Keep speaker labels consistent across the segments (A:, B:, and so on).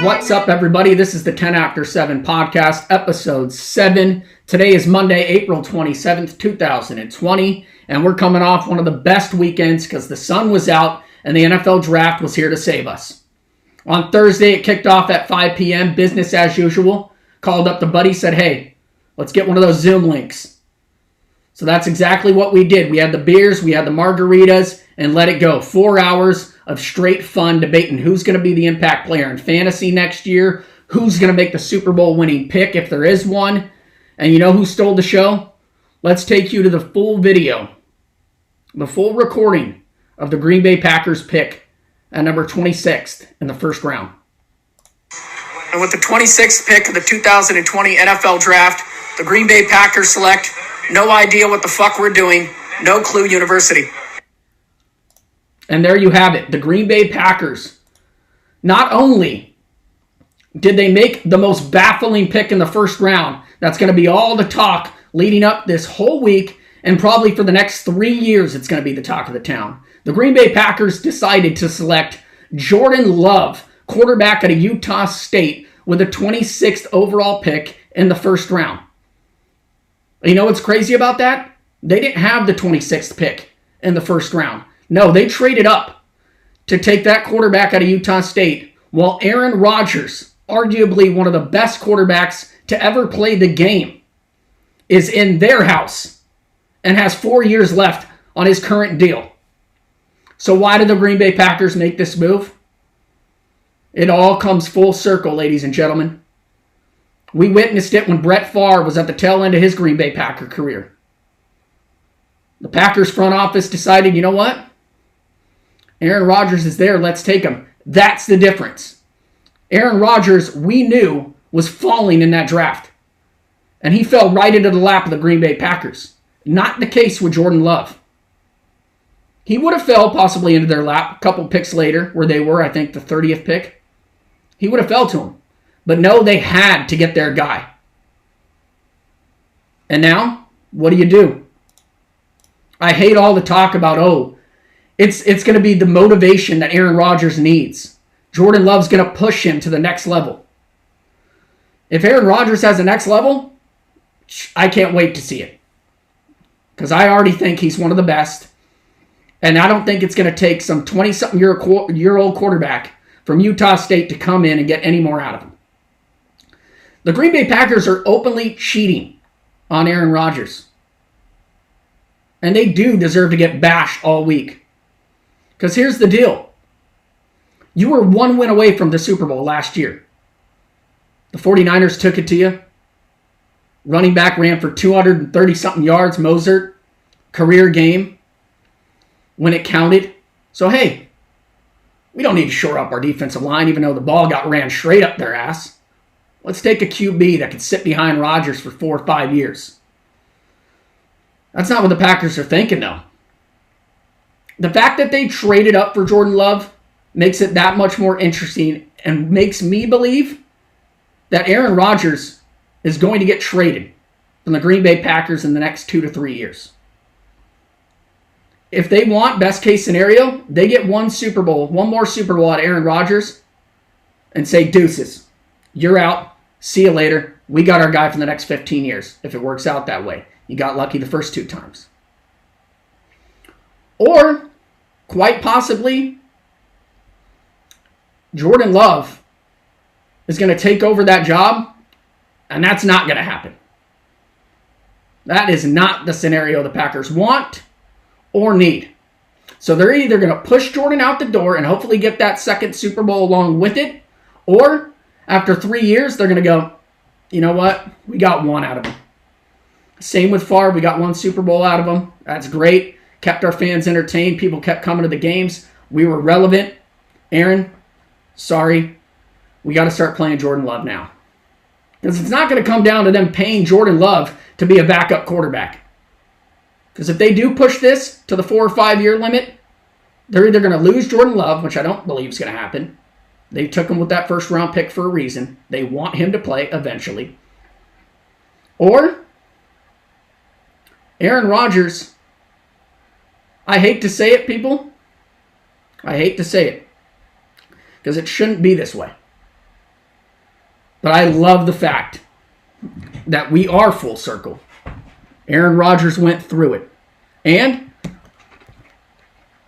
A: What's up, everybody? This is the 10After7 podcast, episode 7. Today is Monday, April 27th, 2020, and we're coming off one of the best weekends because the sun was out and the NFL draft was here to save us. On Thursday, it kicked off at 5 p.m., business as usual. Called up the buddy, said, hey, let's get one of those Zoom links. So that's exactly what we did. We had the beers, we had the margaritas, and let it go. 4 hours of straight fun debating who's going to be the impact player in fantasy next year, who's going to make the Super Bowl winning pick if there is one. And you know who stole the show? Let's take you to the full video, the full recording of the Green Bay Packers pick at number 26th in the first round. And with the 26th pick of the 2020 NFL Draft, the Green Bay Packers select No Idea What the Fuck We're Doing, No Clue University. And there you have it. The Green Bay Packers. Not only did they make the most baffling pick in the first round, that's going to be all the talk leading up this whole week, and probably for the next 3 years it's going to be the talk of the town. The Green Bay Packers decided to select Jordan Love, quarterback out of Utah State, with the 26th overall pick in the first round. You know what's crazy about that? They didn't have the 26th pick in the first round. No, they traded up to take that quarterback out of Utah State, while Aaron Rodgers, arguably one of the best quarterbacks to ever play the game, is in their house and has 4 years left on his current deal. So why did the Green Bay Packers make this move? It all comes full circle, ladies and gentlemen. We witnessed it when Brett Favre was at the tail end of his Green Bay Packer career. The Packers front office decided, you know what? Aaron Rodgers is there, let's take him. That's the difference. Aaron Rodgers, we knew, was falling in that draft. And he fell right into the lap of the Green Bay Packers. Not the case with Jordan Love. He would have fell possibly into their lap a couple picks later, where they were, I think, the 30th pick. He would have fell to him. But no, they had to get their guy. And now, what do? I hate all the talk about, it's going to be the motivation that Aaron Rodgers needs. Jordan Love's going to push him to the next level. If Aaron Rodgers has a next level, I can't wait to see it. Because I already think he's one of the best. And I don't think it's going to take some 20-something-year-old quarterback from Utah State to come in and get any more out of him. The Green Bay Packers are openly cheating on Aaron Rodgers. And they do deserve to get bashed all week. Because here's the deal. You were one win away from the Super Bowl last year. The 49ers took it to you. Running back ran for 230-something yards, Mozart. Career game. When it counted. So, hey, we don't need to shore up our defensive line, even though the ball got ran straight up their ass. Let's take a QB that could sit behind Rodgers for 4 or 5 years. That's not what the Packers are thinking, though. The fact that they traded up for Jordan Love makes it that much more interesting and makes me believe that Aaron Rodgers is going to get traded from the Green Bay Packers in the next 2 to 3 years. If they want, best case scenario, they get one more Super Bowl out of Aaron Rodgers and say, deuces, you're out, see you later, we got our guy for the next 15 years, if it works out that way. You got lucky the first 2 times. Or, quite possibly, Jordan Love is going to take over that job, and that's not going to happen. That is not the scenario the Packers want or need. So they're either going to push Jordan out the door and hopefully get that second Super Bowl along with it, or after 3 years, they're going to go, you know what? We got one out of him. Same with Favre. We got one Super Bowl out of him. That's great. Kept our fans entertained. People kept coming to the games. We were relevant. Aaron, sorry. We got to start playing Jordan Love now. Because it's not going to come down to them paying Jordan Love to be a backup quarterback. Because if they do push this to the 4 or 5 year limit, they're either going to lose Jordan Love, which I don't believe is going to happen. They took him with that first round pick for a reason. They want him to play eventually. Or Aaron Rodgers, I hate to say it, people. I hate to say it. Because it shouldn't be this way. But I love the fact that we are full circle. Aaron Rodgers went through it. And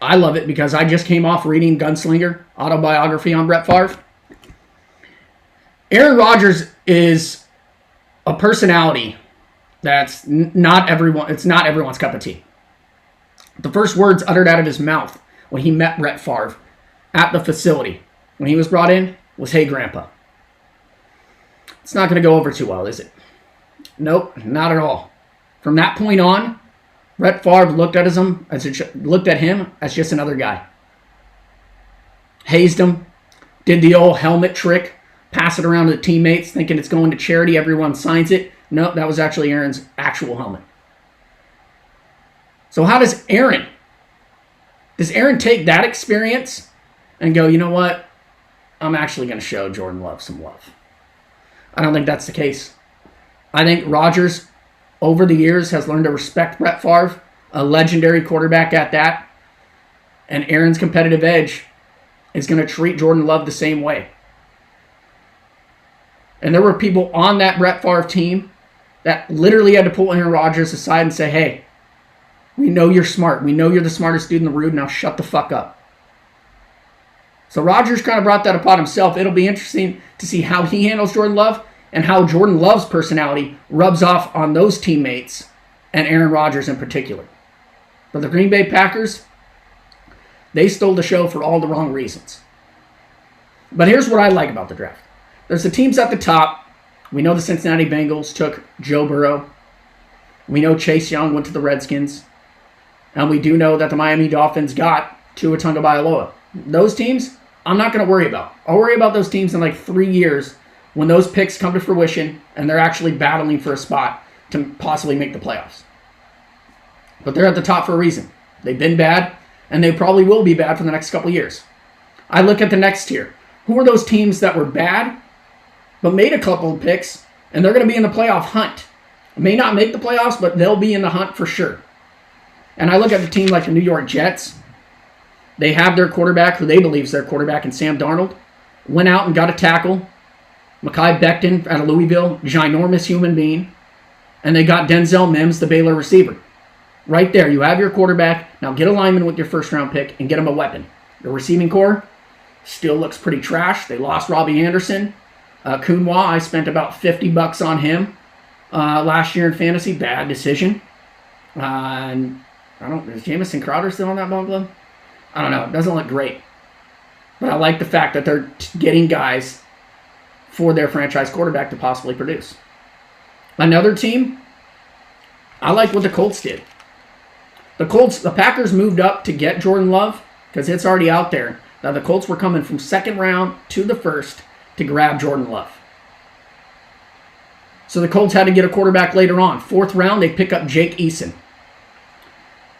A: I love it because I just came off reading Gunslinger, autobiography on Brett Favre. Aaron Rodgers is a personality that's not everyone's cup of tea. The first words uttered out of his mouth when he met Brett Favre at the facility when he was brought in was, "Hey, Grandpa." It's not going to go over too well, is it? Nope, not at all. From that point on, Brett Favre looked at him as just another guy. Hazed him, did the old helmet trick, pass it around to the teammates, thinking it's going to charity, everyone signs it. No, that was actually Aaron's actual helmet. So how does Aaron take that experience and go, you know what? I'm actually going to show Jordan Love some love. I don't think that's the case. I think Rodgers, over the years, has learned to respect Brett Favre, a legendary quarterback at that. And Aaron's competitive edge is going to treat Jordan Love the same way. And there were people on that Brett Favre team that literally had to pull Aaron Rodgers aside and say, "Hey, we know you're smart. We know you're the smartest dude in the room. Now shut the fuck up." So Rodgers kind of brought that upon himself. It'll be interesting to see how he handles Jordan Love and how Jordan Love's personality rubs off on those teammates and Aaron Rodgers in particular. But the Green Bay Packers, they stole the show for all the wrong reasons. But here's what I like about the draft. There's the teams at the top. We know the Cincinnati Bengals took Joe Burrow. We know Chase Young went to the Redskins. And we do know that the Miami Dolphins got Tua Tagovailoa. Those teams, I'm not going to worry about. I'll worry about those teams in like 3 years when those picks come to fruition and they're actually battling for a spot to possibly make the playoffs. But they're at the top for a reason. They've been bad, and they probably will be bad for the next couple of years. I look at the next tier. Who are those teams that were bad but made a couple of picks, and they're going to be in the playoff hunt? May not make the playoffs, but they'll be in the hunt for sure. And I look at the team like the New York Jets. They have their quarterback, who they believe is their quarterback, in Sam Darnold. Went out and got a tackle. Mekhi Becton out of Louisville, ginormous human being. And they got Denzel Mims, the Baylor receiver. Right there, you have your quarterback. Now get a lineman with your first-round pick and get him a weapon. The receiving core still looks pretty trash. They lost Robbie Anderson. Kunwa, I spent about $50 on him last year in fantasy. Bad decision. Is Jamison Crowder still on that ball club? I don't know. It doesn't look great. But I like the fact that they're getting guys for their franchise quarterback to possibly produce. Another team, I like what the Colts did. The Packers moved up to get Jordan Love because it's already out there. Now the Colts were coming from second round to the first to grab Jordan Love. So the Colts had to get a quarterback later on. Fourth round, they pick up Jake Eason.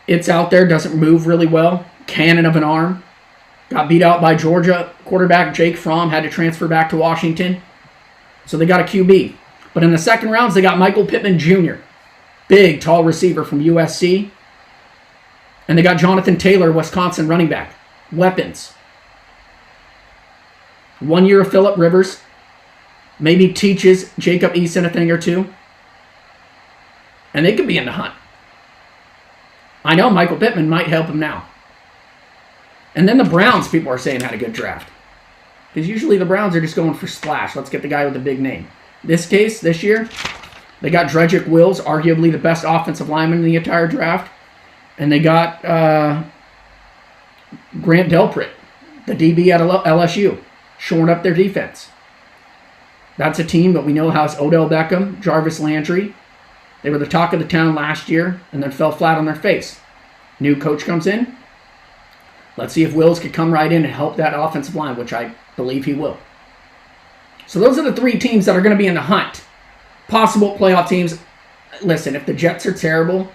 A: It's out there, doesn't move really well. Cannon of an arm. Got beat out by Georgia quarterback Jake Fromm, had to transfer back to Washington. So they got a QB. But in the second rounds, they got Michael Pittman Jr., big, tall receiver from USC. And they got Jonathan Taylor, Wisconsin running back. Weapons. 1 year of Phillip Rivers. Maybe teaches Jacob Eason a thing or two. And they could be in the hunt. I know Michael Pittman might help him now. And then the Browns, people are saying, had a good draft. Because usually the Browns are just going for splash. Let's get the guy with the big name. This year, they got Dredrick Wills, arguably the best offensive lineman in the entire draft. And they got Grant Delpit, the DB at LSU, shoring up their defense. That's a team that we know has Odell Beckham, Jarvis Landry. They were the talk of the town last year and then fell flat on their face. New coach comes in. Let's see if Wills could come right in and help that offensive line, which I believe he will. So those are the three teams that are going to be in the hunt. Possible playoff teams. Listen, if the Jets are terrible,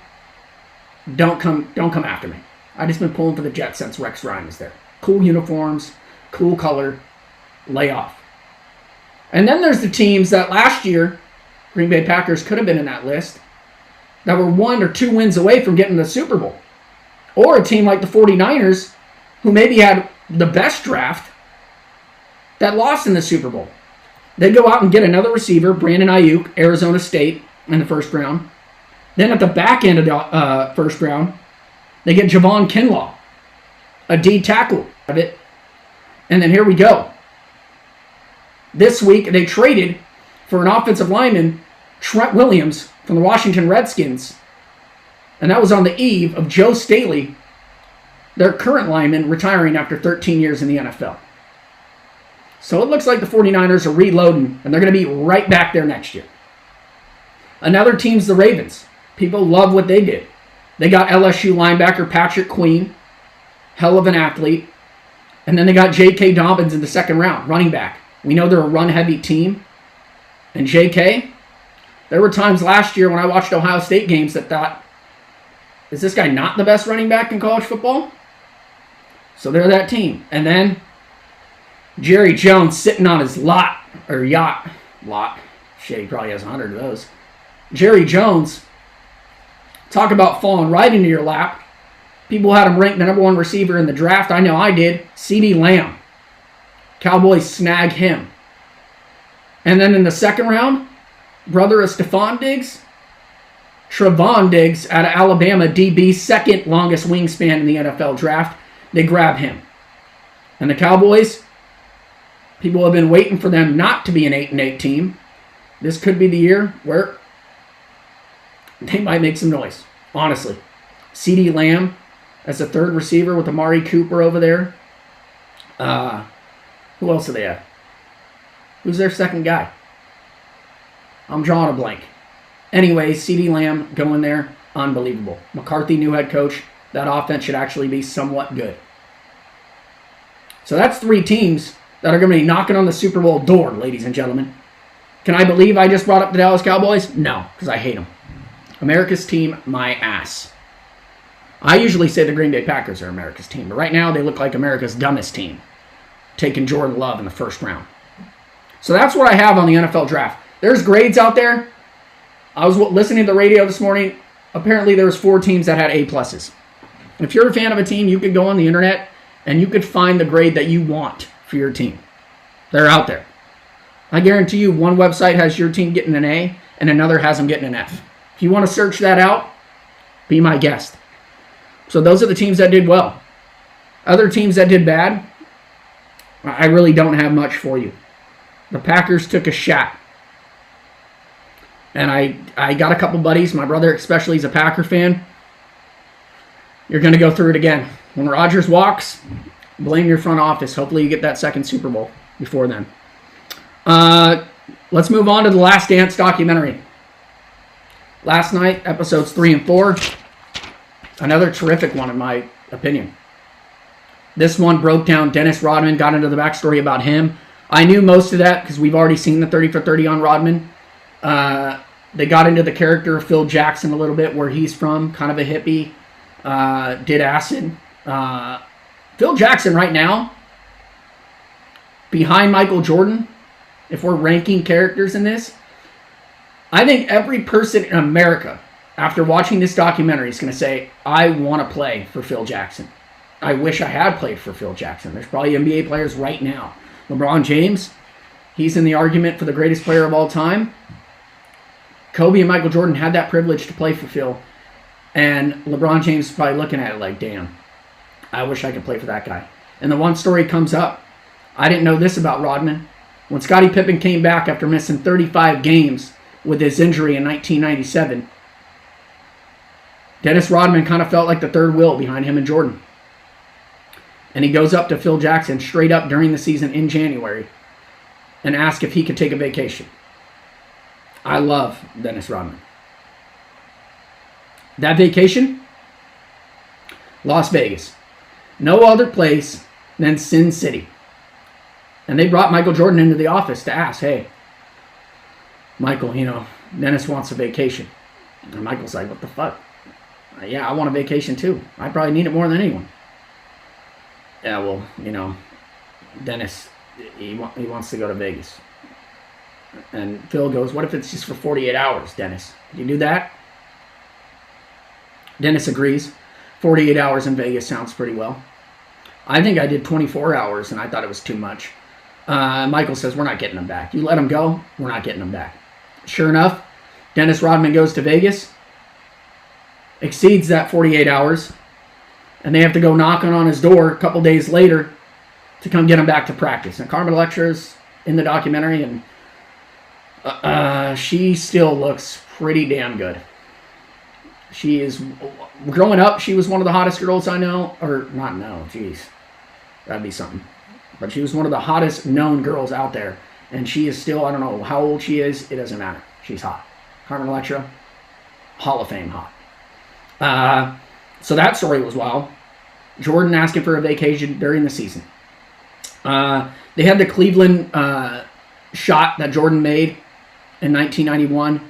A: don't come after me. I've just been pulling for the Jets since Rex Ryan was there. Cool uniforms, cool color, lay off. And then there's the teams that last year, Green Bay Packers could have been in that list, that were 1 or 2 wins away from getting the Super Bowl. Or a team like the 49ers, who maybe had the best draft, that lost in the Super Bowl. They go out and get another receiver, Brandon Ayuk, Arizona State, in the first round. Then at the back end of the first round, they get Javon Kinlaw, a D tackle of it. And then here we go. This week, they traded for an offensive lineman, Trent Williams, from the Washington Redskins. And that was on the eve of Joe Staley, their current lineman, retiring after 13 years in the NFL. So it looks like the 49ers are reloading, and they're going to be right back there next year. Another team's the Ravens. People love what they did. They got LSU linebacker Patrick Queen, hell of an athlete. And then they got J.K. Dobbins in the second round, running back. We know they're a run-heavy team. And J.K., there were times last year when I watched Ohio State games that thought, is this guy not the best running back in college football? So they're that team. And then Jerry Jones sitting on his yacht. Shit, he probably has 100 of those. Jerry Jones, talk about falling right into your lap. People had him ranked the number one receiver in the draft. I know I did. CeeDee Lamb. Cowboys snag him. And then in the second round, brother of Trevon Diggs out of Alabama, DB, second longest wingspan in the NFL draft. They grab him. And the Cowboys, people have been waiting for them not to be an 8-8 team. This could be the year where they might make some noise, honestly. CeeDee Lamb as a third receiver with Amari Cooper over there. Who else do they have? Who's their second guy? I'm drawing a blank. Anyway, CeeDee Lamb going there. Unbelievable. McCarthy, new head coach. That offense should actually be somewhat good. So that's three teams that are going to be knocking on the Super Bowl door, ladies and gentlemen. Can I believe I just brought up the Dallas Cowboys? No, because I hate them. America's team, my ass. I usually say the Green Bay Packers are America's team, but right now they look like America's dumbest team, taking Jordan Love in the first round. So that's what I have on the NFL draft. There's grades out there. I was listening to the radio this morning. Apparently there was 4 teams that had A+. If you're a fan of a team, you could go on the internet and you could find the grade that you want for your team. They're out there. I guarantee you one website has your team getting an A and another has them getting an F. If you want to search that out, be my guest. So those are the teams that did well. Other teams that did bad, I really don't have much for you. The Packers took a shot. And I got a couple buddies, my brother especially is a Packer fan. You're going to go through it again. When Rodgers walks, blame your front office. Hopefully you get that second Super Bowl before then. Let's move on to the Last Dance documentary. Last night, episodes 3 and 4. Another terrific one in my opinion. This one broke down Dennis Rodman, got into the backstory about him. I knew most of that because we've already seen the 30 for 30 on Rodman. They got into the character of Phil Jackson a little bit, where he's from, kind of a hippie, did acid. Phil Jackson right now, behind Michael Jordan, if we're ranking characters in this, I think every person in America, after watching this documentary, is going to say, I want to play for Phil Jackson. I wish I had played for Phil Jackson. There's probably NBA players right now. LeBron James, he's in the argument for the greatest player of all time. Kobe and Michael Jordan had that privilege to play for Phil. And LeBron James is probably looking at it like, damn, I wish I could play for that guy. And the one story comes up. I didn't know this about Rodman. When Scottie Pippen came back after missing 35 games with his injury in 1997, Dennis Rodman kind of felt like the third wheel behind him and Jordan. And he goes up to Phil Jackson straight up during the season in January and asks if he could take a vacation. I love Dennis Rodman. That vacation? Las Vegas. No other place than Sin City. And they brought Michael Jordan into the office to ask, hey, Michael, Dennis wants a vacation. And Michael's like, what the fuck? Yeah, I want a vacation too. I probably need it more than anyone. Yeah, well, Dennis, he wants to go to Vegas. And Phil goes, what if it's just for 48 hours, Dennis? Can you do that? Dennis agrees. 48 hours in Vegas sounds pretty well. I think I did 24 hours, and I thought it was too much. Michael says, we're not getting him back. You let him go, we're not getting him back. Sure enough, Dennis Rodman goes to Vegas, exceeds that 48 hours, and they have to go knocking on his door a couple days later to come get him back to practice. And Carmen Electra's in the documentary, and she still looks pretty damn good. She is, growing up, she was one of the hottest girls I know, or not know, jeez, that'd be something. But she was one of the hottest known girls out there. And she is still, I don't know how old she is, it doesn't matter. She's hot. Carmen Electra, Hall of Fame hot. So that story was wild. Jordan asking for a vacation during the season. They had the Cleveland shot that Jordan made in 1991.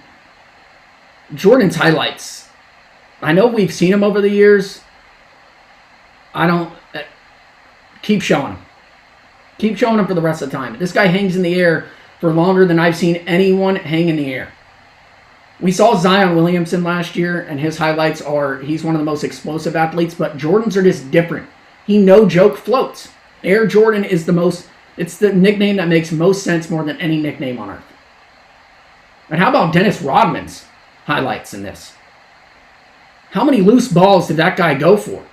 A: Jordan's highlights. I know we've seen him over the years. Keep showing him. Keep showing him for the rest of the time. This guy hangs in the air for longer than I've seen anyone hang in the air. We saw Zion Williamson last year, and his highlights are he's one of the most explosive athletes, but Jordan's are just different. He no joke floats. Air Jordan is it's the nickname that makes most sense more than any nickname on earth. And how about Dennis Rodman's highlights in this? How many loose balls did that guy go for?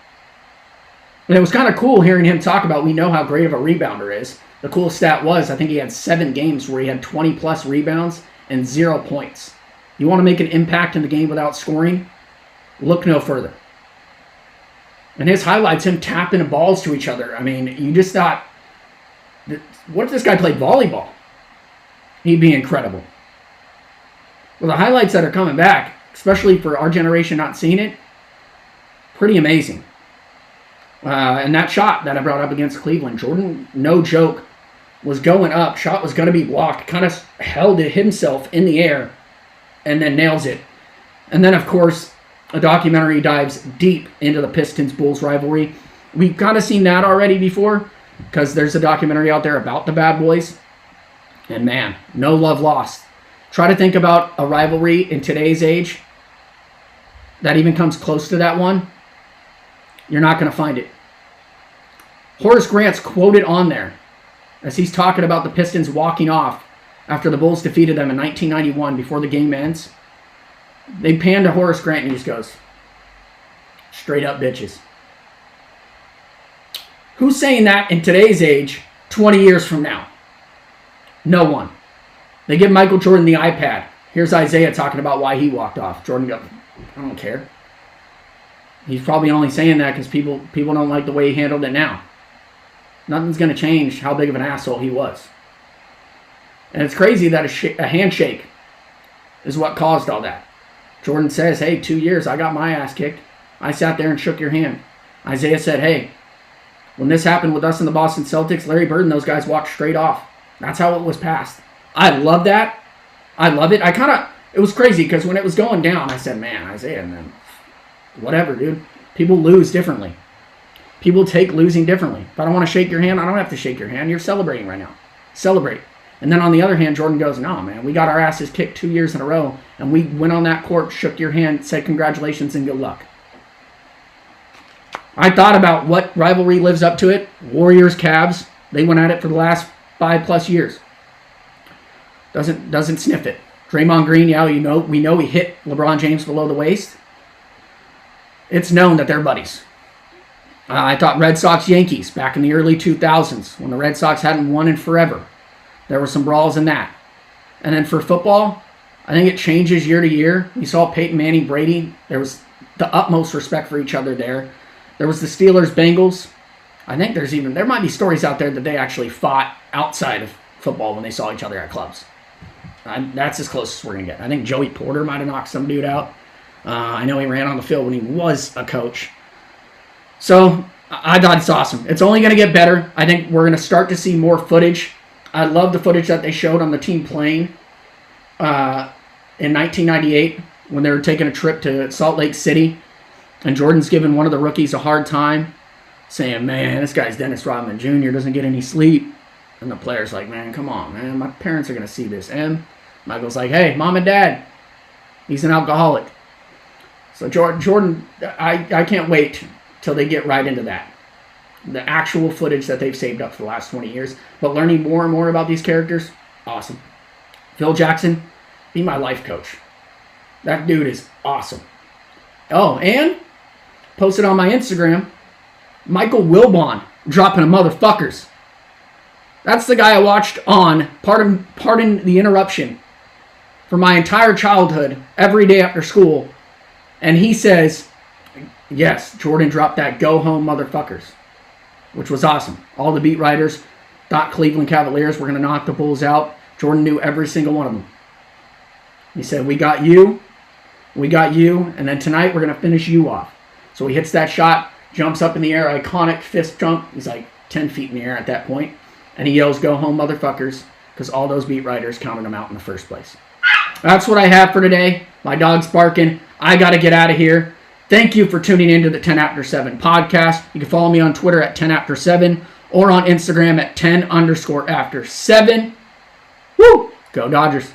A: And it was kind of cool hearing him talk about, we know how great of a rebounder is. The cool stat was, I think he had 7 games where he had 20-plus rebounds and 0 points. You want to make an impact in the game without scoring? Look no further. And his highlights, him tapping balls to each other. I mean, you just thought, what if this guy played volleyball? He'd be incredible. Well, the highlights that are coming back, especially for our generation not seeing it, pretty amazing. And that shot that I brought up against Cleveland, Jordan, no joke, was going up. Shot was going to be blocked. Kind of held it himself in the air and then nails it. And then, of course, a documentary dives deep into the Pistons-Bulls rivalry. We've kind of seen that already before because there's a documentary out there about the Bad Boys. And, man, no love lost. Try to think about a rivalry in today's age that even comes close to that one. You're not going to find it. Horace Grant's quoted on there as he's talking about the Pistons walking off after the Bulls defeated them in 1991 before the game ends. They pan to Horace Grant and he just goes, straight up bitches. Who's saying that in today's age 20 years from now? No one. They give Michael Jordan the iPad. Here's Isaiah talking about why he walked off. Jordan goes, I don't care. He's probably only saying that because people don't like the way he handled it now. Nothing's going to change how big of an asshole he was. And it's crazy that a handshake is what caused all that. Jordan says, hey, 2 years, I got my ass kicked. I sat there and shook your hand. Isaiah said, hey, when this happened with us in the Boston Celtics, Larry Bird and those guys walked straight off. That's how it was passed. I love that. I love it. It was crazy because when it was going down, I said, man, Isaiah, man, whatever, dude. People lose differently. People take losing differently. If I don't want to shake your hand, I don't have to shake your hand. You're celebrating right now. Celebrate. And then on the other hand, Jordan goes, no, man, we got our asses kicked 2 years in a row, and we went on that court, shook your hand, said congratulations and good luck. I thought about what rivalry lives up to it. Warriors, Cavs. They went at it for the last 5+ years. Doesn't sniff it. Draymond Green, yeah, we know he hit LeBron James below the waist. It's known that they're buddies. I thought Red Sox Yankees back in the early 2000s when the Red Sox hadn't won in forever. There were some brawls in that. And then for football, I think it changes year to year. We saw Peyton Manning, Brady. There was the utmost respect for each other there. There was the Steelers, Bengals. I think there might be stories out there that they actually fought outside of football when they saw each other at clubs. That's as close as we're going to get. I think Joey Porter might have knocked some dude out. I know he ran on the field when he was a coach. So I thought it's awesome. It's only going to get better. I think we're going to start to see more footage. I love the footage that they showed on the team plane in 1998 when they were taking a trip to Salt Lake City. And Jordan's giving one of the rookies a hard time, saying, man, this guy's Dennis Rodman Jr. doesn't get any sleep. And the player's like, man, come on, man. My parents are going to see this. And Michael's like, hey, mom and dad, he's an alcoholic. So Jordan, I can't wait till they get right into that. the actual footage that they've saved up for the last 20 years. But learning more and more about these characters, awesome. Phil Jackson, be my life coach. That dude is awesome. Oh, and posted on my Instagram, Michael Wilbon dropping a motherfuckers. That's the guy I watched on, pardon the interruption, for my entire childhood, every day after school. And he says, yes, Jordan dropped that go home motherfuckers, which was awesome. All the beat writers thought Cleveland Cavaliers were going to knock the Bulls out. Jordan knew every single one of them. He said, we got you, and then tonight we're going to finish you off. So he hits that shot, jumps up in the air, iconic fist jump. He's like 10 feet in the air at that point. And he yells, go home, motherfuckers, because all those beat writers counted him out in the first place. That's what I have for today. My dog's barking. I got to get out of here. Thank you for tuning into the 10After7 podcast. You can follow me on Twitter at 10After7 or on Instagram at 10_after7. Woo! Go Dodgers.